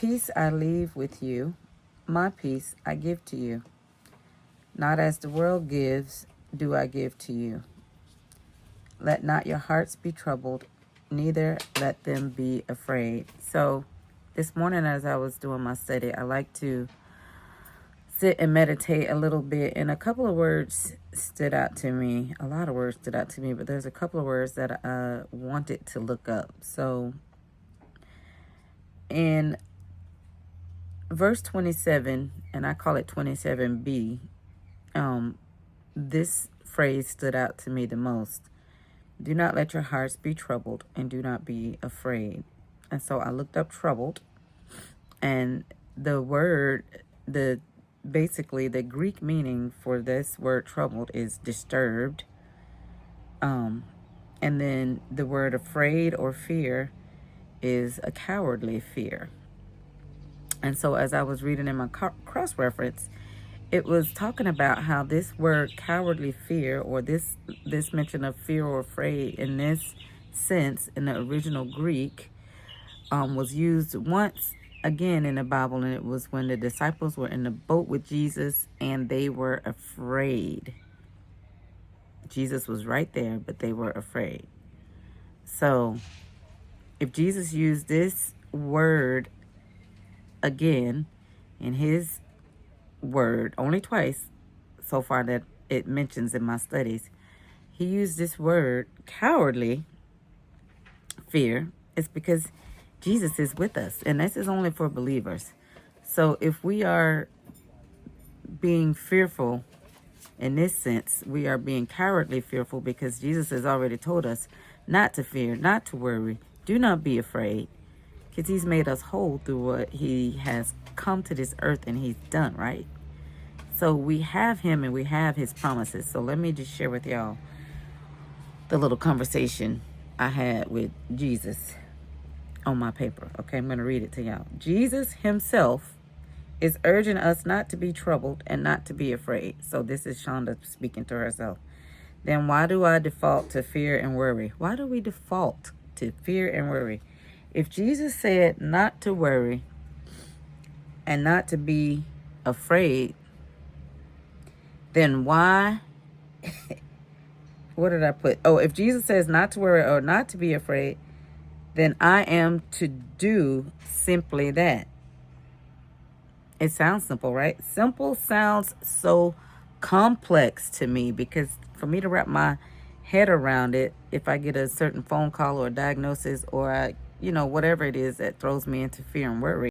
Peace I leave with you, my peace I give to you. Not as the world gives, do I give to you. Let not your hearts be troubled, neither let them be afraid. So this morning as I was doing my study, I like to sit and meditate a little bit, and a couple of words stood out to me. A lot of words stood out to me, but there's a couple of words that I wanted to look up. So in verse 27, and I call it 27b, this phrase stood out to me the most. Do not let your hearts be troubled, and do not be afraid. And so I looked up troubled, and the word, basically the Greek meaning for this word troubled is disturbed. And then the word afraid or fear is a cowardly fear. And so as I was reading in my cross-reference, it was talking about how this word cowardly fear, or this mention of fear or afraid in this sense in the original Greek, was used once again in the Bible, and it was when the disciples were in the boat with Jesus and they were afraid. Jesus was right there, but they were afraid. So if Jesus used this word again in his word, only twice so far that it mentions in my studies, he used this word cowardly fear, it's because Jesus is with us, and this is only for believers. So if we are being fearful in this sense, we are being cowardly fearful because Jesus has already told us not to fear, not to worry, do not be afraid, because he's made us whole through what he has come to this earth and he's done, right? So we have him and we have his promises. So let me just share with y'all the little conversation I had with Jesus on my paper. Okay, I'm going to read it to y'all. Jesus himself is urging us not to be troubled and not to be afraid. So this is Shonda speaking to herself. Then why do I default to fear and worry? Why do we default to fear and worry? If Jesus said not to worry and not to be afraid, then why? What did I put? Oh, if Jesus says not to worry or not to be afraid, then I am to do simply that. It sounds simple, right? Simple sounds so complex to me, because for me to wrap my head around it, if I get a certain phone call or a diagnosis, or whatever it is that throws me into fear and worry,